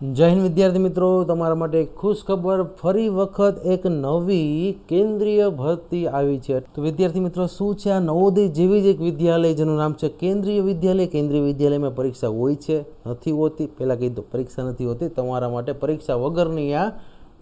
જય હિન્દ વિદ્યાર્થી મિત્રો, તમારા માટે એક ખુશ ખબર, ફરી વખત એક નવી કેન્દ્રીય ભરતી આવી છે. તો વિદ્યાર્થી મિત્રો, શું છે આ નવોદય જેવી જ એક વિદ્યાલય જેનું નામ છે કેન્દ્રીય વિદ્યાલય. કેન્દ્રીય વિદ્યાલયમાં પરીક્ષા હોય છે, નથી હોતી? પહેલાં કહી દો, પરીક્ષા નથી હોતી. તમારા માટે પરીક્ષા વગરની આ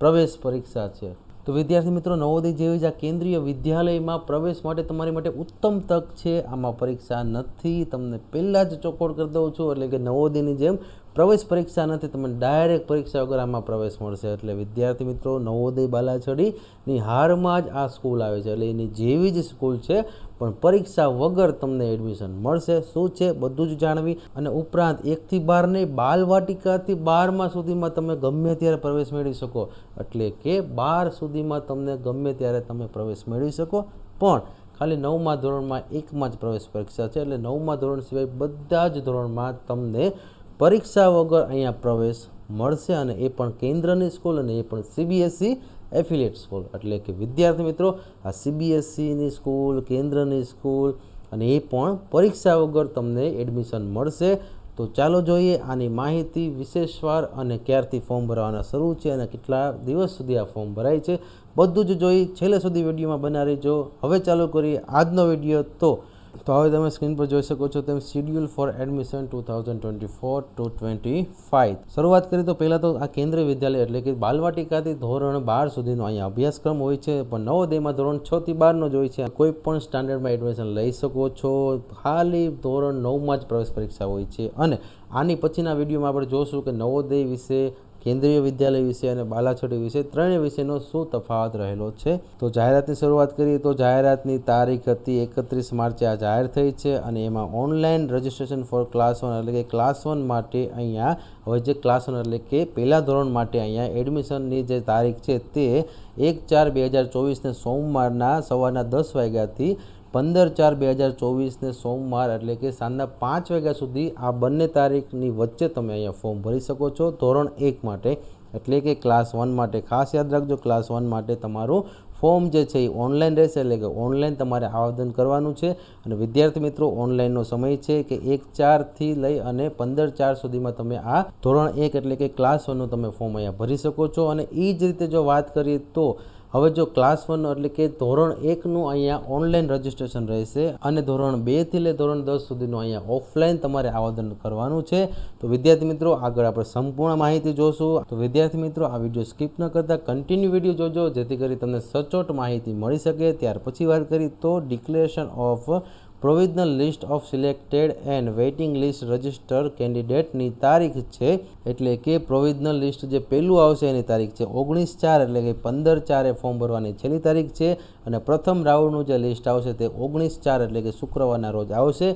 પ્રવેશ પરીક્ષા છે. તો વિદ્યાર્થી મિત્રો, નવોદય જેવી જ આ કેન્દ્રીય વિદ્યાલયમાં પ્રવેશ માટે તમારી માટે ઉત્તમ તક છે. આમાં પરીક્ષા નથી, તમને પહેલાં જ ચોખવટ કરી દઉં છું. એટલે કે નવોદયની જેમ પ્રવેશ પરીક્ષા નથી, તમને ડાયરેક્ટ પરીક્ષા વગર આમાં પ્રવેશ મળશે. એટલે વિદ્યાર્થી મિત્રો, નવોદય બાલાછડીની હારમાં જ આ સ્કૂલ આવે છે. એટલે એની જેવી જ સ્કૂલ છે, પણ પરીક્ષા વગર તમને એડમિશન મળશે. શું છે બધું જ જાણવી. અને ઉપરાંત 1 થી 12 નહીં, બાલવાટિકાથી 12મા સુધીમાં તમે ગમે ત્યારે પ્રવેશ મેળવી શકો. એટલે કે 12 સુધીમાં તમને ગમે ત્યારે તમે પ્રવેશ મેળવી શકો. પણ ખાલી 9મા ધોરણમાં એકમાં જ પ્રવેશ પરીક્ષા છે. એટલે 9મા ધોરણ સિવાય બધા જ ધોરણમાં તમને પરીક્ષા વગર અહીંયા પ્રવેશ મળશે. અને એ પણ કેન્દ્રની સ્કૂલ, અને એ પણ CBSE એફિલિએટ સ્કૂલ. એટલે કે વિદ્યાર્થી મિત્રો, આ CBSEની સ્કૂલ, કેન્દ્રની સ્કૂલ, અને એ પણ પરીક્ષા વગર તમને એડમિશન મળશે. તો ચાલો જોઈએ આની માહિતી વિશેષવાર, અને ક્યારથી ફોર્મ ભરવાના શરૂ છે, અને કેટલા દિવસ સુધી આ ફોર્મ ભરાય છે, બધું જ જોઈ છેલ્લે સુધી વિડીયોમાં બના રહેજો. હવે ચાલુ કરીએ આજનો વિડીયો. તો હવે તમે સ્ક્રીન પર જોઈ શકો છો તેમ શિડ્યુલ ફોર એડમિશન 2024-25. શરૂઆત કરીએ તો પહેલાં તો આ કેન્દ્રીય વિદ્યાલય એટલે કે બાલવાટિકાથી ધોરણ 12 સુધીનો અહીંયા અભ્યાસક્રમ હોય છે. પણ નવોદયમાં ધોરણ 6 થી 12નો જ હોય છે. કોઈ પણ સ્ટાન્ડર્ડમાં એડમિશન લઈ શકો છો. ખાલી ધોરણ 9માં જ પ્રવેશ પરીક્ષા હોય છે. અને આની પછીના વિડીયોમાં આપણે જોશું કે નવોદય વિશે, કેન્દ્રીય વિદ્યાલય વિશે અને બાલાછડી વિશે ત્રણેય વિષયનો શું તફાવત રહેલો છે. તો જાહેરાતની શરૂઆત કરીએ તો જાહેરાતની તારીખ હતી 31 માર્ચે આ જાહેર થઈ છે. અને એમાં ઓનલાઈન રજિસ્ટ્રેશન ફોર ક્લાસ 1 એટલે કે ક્લાસ 1 માટે અહીંયા હવે જે ક્લાસ 1 એટલે કે પહેલા ધોરણ માટે અહીંયા એડમિશનની જે તારીખ છે તે 1/4/2024ને સોમવારના સવારના 10 વાગ્યાથી 15/4/2024ને સોમવાર એટલે કે સાંજના 5 વાગ્યા સુધી આ બંને તારીખની વચ્ચે તમે અહીંયા ફોર્મ ભરી શકો છો ધોરણ 1 માટે. એટલે કે ક્લાસ 1 માટે ખાસ યાદ રાખજો, ક્લાસ 1 માટે તમારું ફોર્મ જે છે એ ઓનલાઈન રહેશે. એટલે કે ઓનલાઈન તમારે આવેદન કરવાનું છે. અને વિદ્યાર્થી મિત્રો, ઓનલાઈનનો સમય છે કે 1/4થી લઈ અને 15/4 સુધીમાં તમે આ ધોરણ 1 એટલે કે ક્લાસ 1નું તમે ફોર્મ અહીંયા ભરી શકો છો. અને એ જ રીતે જો વાત કરીએ તો હવે જો ક્લાસ 1 એટલે કે ધોરણ 1નું અહીંયા ઓનલાઈન રજિસ્ટ્રેશન રહેશે, અને ધોરણ 2 થી લઈ ધોરણ 10 સુધીનું અહીંયા ઓફલાઈન તમારે આવેદન કરવાનું છે. તો વિદ્યાર્થી મિત્રો, આગળ આપણે સંપૂર્ણ માહિતી જોશું. તો વિદ્યાર્થી મિત્રો, આ વિડીયો સ્કીપ ન કરતા કન્ટિન્યુ વિડીયો જોજો, જેથી કરી તમને સચોટ માહિતી મળી શકે. ત્યાર પછી વાત કરી તો declaration of provisional list of selected and waiting list register કેન્ડિડેટની તારીખ છે. એટલે કે પ્રોવિઝનલ લિસ્ટ જે પહેલું આવશે એની તારીખ છે 19/4 એટલે કે 15/4 ફોર્મ ભરવાની છેલ્લી તારીખ છે. અને પ્રથમ રાઉન્ડનું જે લિસ્ટ આવશે તે 19/4 એટલે કે શુક્રવારના રોજ આવશે.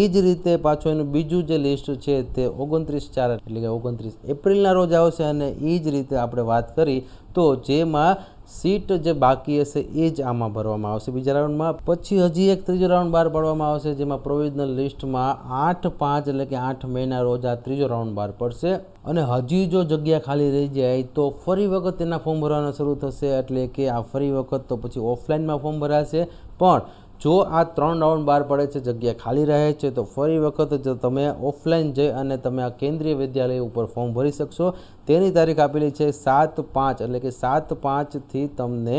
એ જ રીતે પાછું એનું બીજું જે લિસ્ટ છે તે 29/4 એટલે કે 29 એપ્રિલના રોજ આવશે. અને એ જ રીતે આપણે વાત કરી તો જેમાં સીટ જે બાકી હશે એ જ આમાં ભરવામાં આવશે બીજા રાઉન્ડમાં. પછી હજી એક ત્રીજો રાઉન્ડ બહાર પાડવામાં આવશે, જેમાં પ્રોવિઝનલ લિસ્ટમાં 8/5 એટલે કે 8 મેના રોજ આ ત્રીજો રાઉન્ડ બહાર પડશે. અને હજી જો જગ્યા ખાલી રહી જાય તો ફરી વખત તેના ફોર્મ ભરવાના શરૂ થશે. એટલે કે આ ફરી વખત તો પછી ઓફલાઈનમાં ફોર્મ ભરાશે. પણ જો આ 3 રાઉન્ડ બહાર પડે છે, જગ્યા ખાલી રહે છે, તો ફરી વખત જો તમે ઓફલાઈન જઈ અને તમે આ કેન્દ્રીય વિદ્યાલય ઉપર ફોર્મ ભરી શકશો. તેની તારીખ આપેલી છે 7/5 એટલે કે 7/5થી તમને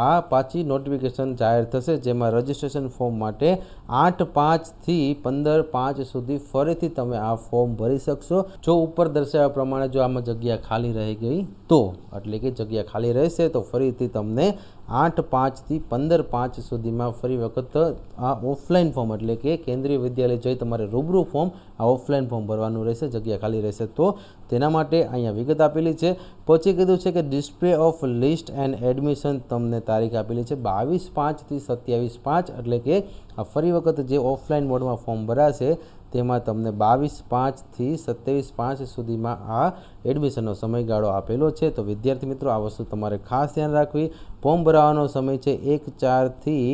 આ પાછી નોટિફિકેશન જાહેર થશે, જેમાં રજિસ્ટ્રેશન ફોર્મ માટે 8/5થી 15/5 સુધી ફરીથી તમે આ ફોર્મ ભરી શકશો. જો ઉપર દર્શાવ્યા પ્રમાણે જો આમાં જગ્યા ખાલી રહી ગઈ તો, એટલે કે જગ્યા ખાલી રહેશે તો ફરીથી તમને 8/5થી 15/5 સુધીમાં ફરી વખત આ ઓફલાઈન ફોર્મ એટલે કે કેન્દ્રીય વિદ્યાલય જઈ તમારે રૂબરૂ ફોર્મ આ ઓફલાઈન ફોર્મ ભરવાનું રહેશે. જગ્યા ખાલી રહેશે તો તેના માટે અહીંયા વિગત આપેલી છે. પછી કીધું છે કે display of list and admission તમને તારીખ આપેલી છે 22/5થી 27/5 એટલે કે આ ફરી વખત જે ઓફલાઈન મોડમાં ફોર્મ ભરાશે તેમાં તમને 22/5થી 27/5 સુધીમાં આ એડમિશનનો સમયગાળો આપેલો છે. તો વિદ્યાર્થી મિત્રો, આ વસ્તુ તમારે ખાસ ધ્યાન રાખવી. ફોર્મ ભરાવાનો સમય છે 1/4થી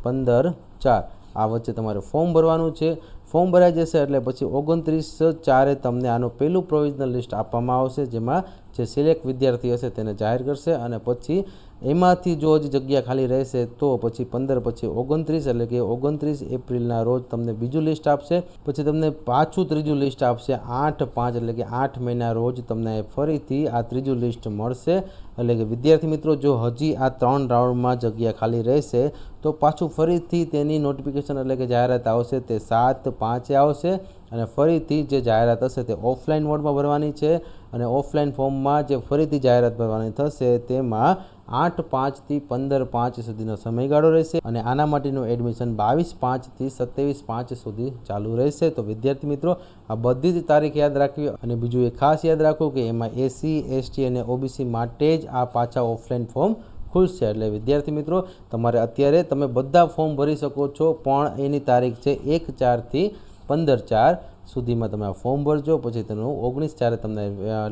15/4 આ વચ્ચે તમારે ફોર્મ ભરવાનું છે. ફોર્મ ભરાઈ જશે એટલે પછી 29/4 તમને આનું પહેલું પ્રોવિઝનલ લિસ્ટ આપવામાં આવશે, જેમાં જે સિલેક્ટ વિદ્યાર્થી હશે તેને જાહેર કરશે. અને પછી એમાંથી જો હજી જગ્યા ખાલી રહેશે તો પછી 15 પછી 29 એટલે કે 29 એપ્રિલના રોજ તમને બીજું લિસ્ટ આપશે. પછી તમને પાછું ત્રીજું લિસ્ટ આપશે 8/5 એટલે કે 8 મહિના રોજ તમને ફરીથી આ ત્રીજું લિસ્ટ મળશે. એટલે કે વિદ્યાર્થી મિત્રો જો હજી આ 3 રાઉન્ડમાં જગ્યા ખાલી રહેશે તો પાછું ફરીથી તેની નોટિફિકેશન એટલે કે જાહેરાત આવશે તે 7/5 આવશે અને ફરીથી જે જાહેરાત હશે તે ઓફલાઈન મોડમાં ભરવાની છે અને ઓફલાઈન ફોર્મમાં જે ફરીથી જાહેરાત ભરવાની થશે તેમાં 8/5 થી 15/5 સુધીનો સમયગાળો રહેશે અને આના માટેનું એડમિશન 22/5 થી 27/5 સુધી ચાલુ રહેશે. તો વિદ્યાર્થી મિત્રો આ બધી જ તારીખ યાદ રાખવી અને બીજું એ ખાસ યાદ રાખવું કે એમાં SC ST અને OBC માટે જ આ પાછા ઓફલાઈન ફોર્મ ખુલશે. એટલે વિદ્યાર્થી મિત્રો તમારે અત્યારે તમે બધા ફોર્મ ભરી શકો છો પણ એની તારીખ છે 1/4 થી 15/4 સુધીમાં તમે આ ફોર્મ ભરજો. પછી તેનું 19/4 તમને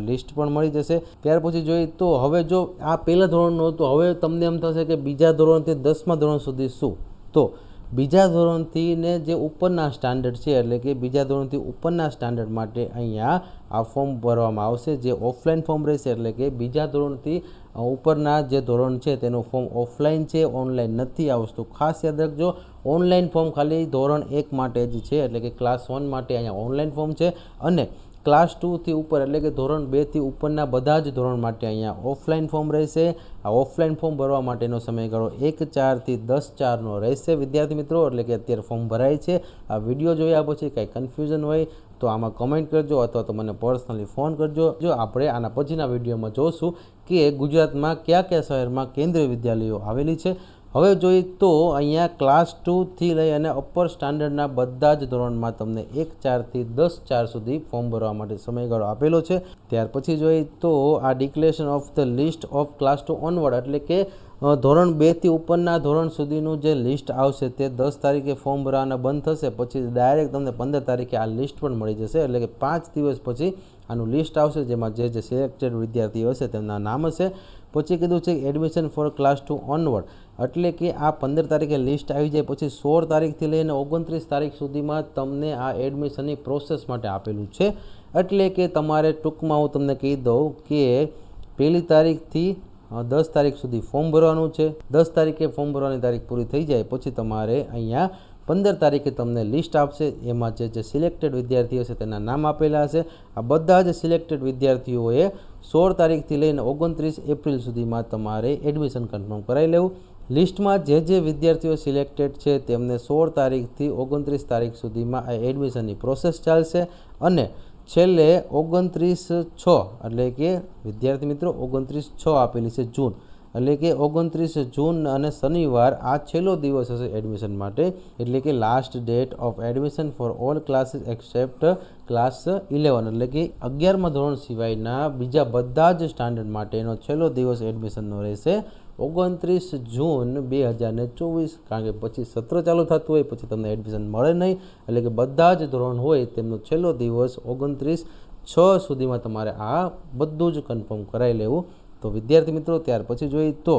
લિસ્ટ પણ મળી જશે. ત્યાર પછી જોઈએ તો હવે જો આ પહેલા ધોરણનું હતું, હવે તમને એમ થશે કે બીજા ધોરણથી 10મા ધોરણ સુધી શું? તો બીજા ધોરણથી ને જે ઉપરના સ્ટાન્ડર્ડ છે એટલે કે બીજા ધોરણથી ઉપરના સ્ટાન્ડર્ડ માટે અહીંયા આ ફોર્મ ભરવામાં આવશે જે ઓફલાઈન ફોર્મ રહેશે. એટલે કે બીજા ધોરણથી ઉપરના જે ધોરણ છે તેનું ફોર્મ ઓફલાઈન છે, ઓનલાઈન નથી. આ વસ્તુ ખાસ યાદ રાખજો. ઓનલાઈન ફોર્મ ખાલી ધોરણ 1 માટે જ છે એટલે કે ક્લાસ 1 માટે અહીંયા ઓનલાઈન ફોર્મ છે અને ક્લાસ 2 થી ઉપર એટલે કે ધોરણ 2 થી ઉપરના બધા જ ધોરણ માટે અહીંયા ઓફલાઈન ફોર્મ રહેશે. આ ઓફલાઈન ફોર્મ ભરવા માટેનો સમયગાળો 1/4 થી 10/4નો રહેશે વિદ્યાર્થી મિત્રો. એટલે કે અત્યારે ફોર્મ ભરાય છે. આ વિડીયો જોયા પછી કાંઈ કન્ફ્યુઝન હોય તો આમાં કમેન્ટ કરજો અથવા તો મને પર્સનલી ફોન કરજો. જો આપણે આના પછીના વિડીયોમાં જોશું કે ગુજરાતમાં કયા કયા શહેરમાં કેન્દ્રીય વિદ્યાલયો આવેલી છે. હવે જોઈએ તો અહીંયા ક્લાસ 2 થી લઈ અને અપર સ્ટાન્ડર્ડના બધા જ ધોરણમાં તમને 1/4 થી 10/4 સુધી ફોર્મ ભરવા માટે સમયગાળો આપેલો છે. ત્યાર પછી જોઈએ તો આ declaration of the list of class 2 onward એટલે કે ધોરણ 2 થી ઉપરના ધોરણ સુધીનું જે લિસ્ટ આવશે તે 10 તારીખે ફોર્મ ભરવાના બંધ થશે. પછી ડાયરેક્ટ તમને 15 તારીખે આ લિસ્ટ પણ મળી જશે. એટલે કે 5 દિવસ પછી આનું લિસ્ટ આવશે જેમાં જે સિલેક્ટેડ વિદ્યાર્થીઓ હશે તેમના નામ હશે. પછી કીધું છે એડમિશન ફોર ક્લાસ 2 ઓનવર્ડ એટલે કે આ 15 તારીખે લિસ્ટ આવી જાય પછી 16 તારીખથી લઈને 29 તારીખ સુધીમાં તમને આ એડમિશનની પ્રોસેસ માટે આપેલું છે. એટલે કે તમારે ટૂંકમાં હું તમને કહી દઉં કે 1 તારીખથી 10 તારીખ સુધી ફોર્મ ભરવાનું છે. 10 તારીખે ફોર્મ ભરવાની તારીખ પૂરી થઈ જાય પછી તમારે અહીંયા 15 તારીખે તમને લિસ્ટ આપશે. એમાં જે સિલેક્ટેડ વિદ્યાર્થીઓ છે તેના નામ આપેલા હશે. આ બધા જ સિલેક્ટેડ વિદ્યાર્થીઓએ 16 તારીખથી લઈને 29 એપ્રિલ સુધીમાં તમારે એડમિશન કન્ફર્મ કરાવી લેવું. લિસ્ટમાં જે વિદ્યાર્થીઓ સિલેક્ટેડ છે તેમને 16 તારીખથી 29 તારીખ સુધીમાં આ એડમિશનની પ્રોસેસ ચાલશે અને છેલ્લે 29/6 એટલે કે વિદ્યાર્થી મિત્રો 29/6 આપેલી છે જૂન એટલે કે 29 જૂન અને શનિવાર આ છેલ્લો દિવસ હશે એડમિશન માટે. એટલે કે last date of admission for all classes accept class 11 એટલે કે 11મા ધોરણ સિવાયના બીજા બધા જ સ્ટાન્ડર્ડ માટેનો છેલ્લો દિવસ એડમિશનનો રહેશે 29 જૂન 2024. કારણ કે પછી સત્ર ચાલુ થતું હોય પછી તમને એડમિશન મળે નહીં. એટલે કે બધા જ ધોરણ હોય તેમનો છેલ્લો દિવસ 29/6 સુધીમાં તમારે આ બધું જ કન્ફર્મ કરાવી લેવું. તો વિદ્યાર્થી મિત્રો ત્યાર પછી જોઈએ તો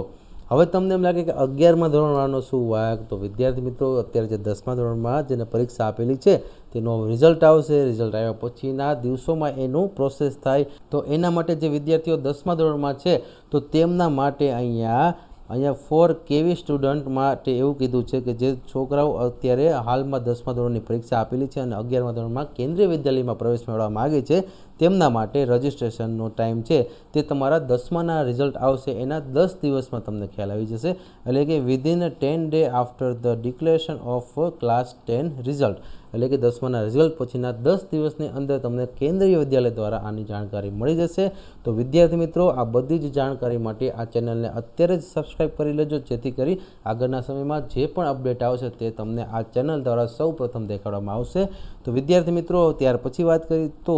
હવે તમને એમ લાગે કે 11મા ધોરણવાળાનો શું વાંક? તો વિદ્યાર્થી મિત્રો અત્યારે જે 10મા ધોરણમાં જેને પરીક્ષા આપેલી છે તેનો રિઝલ્ટ આવશે. રિઝલ્ટ આવ્યા પછીના દિવસોમાં એનું પ્રોસેસ થાય. તો એના માટે જે વિદ્યાર્થીઓ 10મા ધોરણમાં છે તો તેમના માટે અહીંયા ફોર કેવી સ્ટુડન્ટ માટે એવું કીધું છે કે જે છોકરાઓ અત્યારે હાલમાં 10મા ધોરણની પરીક્ષા આપેલી છે અને 11મા ધોરણમાં કેન્દ્રીય વિદ્યાલયમાં પ્રવેશ મેળવવા માગે છે તેમના માટે રજિસ્ટ્રેશનનો ટાઈમ છે તે તમારા 10માના રિઝલ્ટ આવશે એના 10 દિવસમાં તમને ખ્યાલ આવી જશે. એટલે કે within 10 day after the declaration of class 10 result એટલે કે 10માના રિઝલ્ટ પછીના 10 દિવસની અંદર તમને કેન્દ્રીય વિદ્યાલય દ્વારા આની જાણકારી મળી જશે. તો વિદ્યાર્થી મિત્રો આ બધી જ જાણકારી માટે આ ચેનલને અત્યારે જ સબસ્ક્રાઈબ કરી લેજો જેથી કરી આગળના સમયમાં જે પણ અપડેટ આવશે તે તમને આ ચેનલ દ્વારા સૌ પ્રથમ દેખાડવામાં આવશે. તો વિદ્યાર્થી મિત્રો ત્યાર પછી વાત કરી તો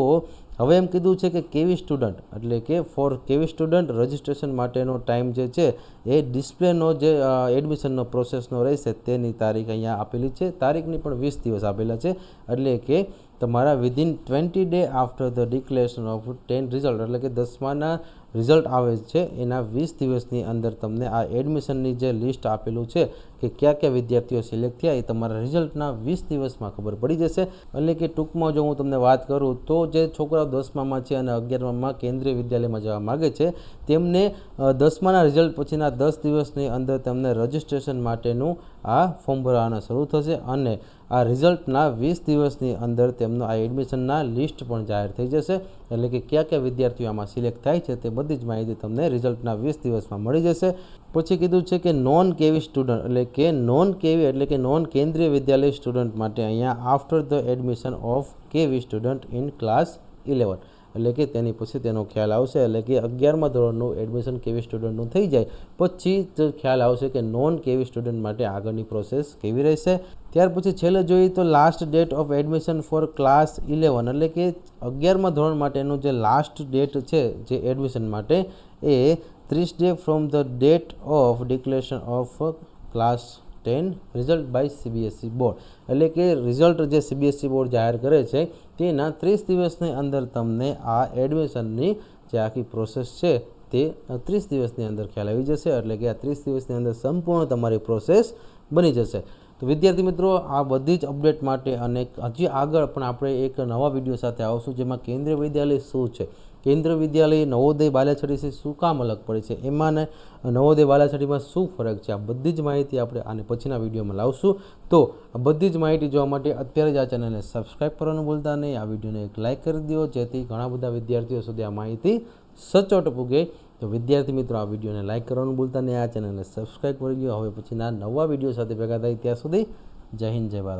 હવે એમ કીધું છે કે કેવી સ્ટુડન્ટ એટલે કે ફોર કેવી સ્ટુડન્ટ રજિસ્ટ્રેશન માટેનો ટાઈમ જે છે એ ડિસ્પ્લેનો જે એડમિશનનો પ્રોસેસનો રહેશે તેની તારીખ અહીંયા આપેલી છે. તારીખની પણ 20 દિવસ આપેલા છે. એટલે કે તમારા within 20 day after the declaration of 10 result, એટલે કે 10માના રિઝલ્ટ આવે છે એના 20 દિવસની અંદર તમને આ એડમિશનની જે લિસ્ટ આપેલું છે કે કયા કયા વિદ્યાર્થીઓ સિલેક્ટ થયા એ તમારા રિઝલ્ટના 20 દિવસમાં ખબર પડી જશે. એટલે કે ટૂંકમાં જો હું તમને વાત કરું તો જે છોકરાઓ 10મામાં છે અને 11મામાં કેન્દ્રીય વિદ્યાલયમાં જવા માગે છે તેમને 10માના રિઝલ્ટ પછીના 10 દિવસની અંદર તમને રજિસ્ટ્રેશન માટેનું આ ફોર્મ ભરવાના શરૂ થશે અને આ રિઝલ્ટના 20 દિવસની અંદર તેમનું આ એડમિશનના લિસ્ટ પણ જાહેર થઈ જશે. એટલે કે કયા કયા વિદ્યાર્થીઓ આમાં સિલેક્ટ થાય છે તે બધી જ માહિતી તમને રિઝલ્ટના 20 દિવસમાં મળી જશે. પછી કીધું છે કે નોન કેવી સ્ટુડન્ટ, એટલે કે નોન કેવી એટલે કે નોન કેન્દ્રીય વિદ્યાલય સ્ટુડન્ટ માટે અહીંયા આફ્ટર ધ એડમિશન ઓફ કેવી સ્ટુડન્ટ ઇન ક્લાસ 11, એટલે કે તેની પછી તેનો ખ્યાલ આવશે. એટલે કે 11મા ધોરણનું એડમિશન કેવી સ્ટુડન્ટનું થઈ જાય પછી જ ખ્યાલ આવશે કે નોન કેવી સ્ટુડન્ટ માટે આગળની પ્રોસેસ કેવી રહેશે. ત્યાર પછી છેલ્લે જોઈએ તો last date of admission for class 11, એટલે કે 11મા ધોરણ માટેનું જે લાસ્ટ ડેટ છે જે એડમિશન માટે એ 30 day from the date of declaration of class 10 result by CBSE board, એટલે કે રિઝલ્ટ જે CBSE બોર્ડ જાહેર કરે છે તેના 30 દિવસની અંદર તમને આ એડમિશનની જે આખી પ્રોસેસ છે તે 30 દિવસની અંદર ખ્યાલ આવી જશે. એટલે કે આ 30 દિવસની અંદર સંપૂર્ણ તમારી પ્રોસેસ બની જશે. તો વિદ્યાર્થી મિત્રો, આ બધી જ અપડેટ માટે અને હજી આગળ પણ આપણે એક નવા વિડીયો સાથે આવશું જેમાં કેન્દ્રીય વિદ્યાલય શું છે, કેન્દ્રીય વિદ્યાલય નવોદય બાલાછડીથી શું કામ અલગ પડે છે, એમાં ને નવોદય બાલાછડીમાં શું ફરક છે, આ બધી જ માહિતી આપણે આને પછીના વિડીયોમાં લાવશું. તો આ બધી જ માહિતી જોવા માટે અત્યારે જ આ ચેનલને સબસ્ક્રાઈબ કરવાનું ભૂલતા નહીં. આ વિડીયોને એક લાઇક કરી દો જેથી ઘણા બધા વિદ્યાર્થીઓ સુધી આ માહિતી સચોટ પૂગે. તો વિદ્યાર્થી મિત્રો, આ વિડીયોને લાઇક કરવાનું ભૂલતા નહીં, આ ચેનલને સબસ્ક્રાઈબ કરી દો. હવે પછીના નવા વિડીયો સાથે ભેગા થાય ત્યાં સુધી જય હિન્દ, જય ભારત.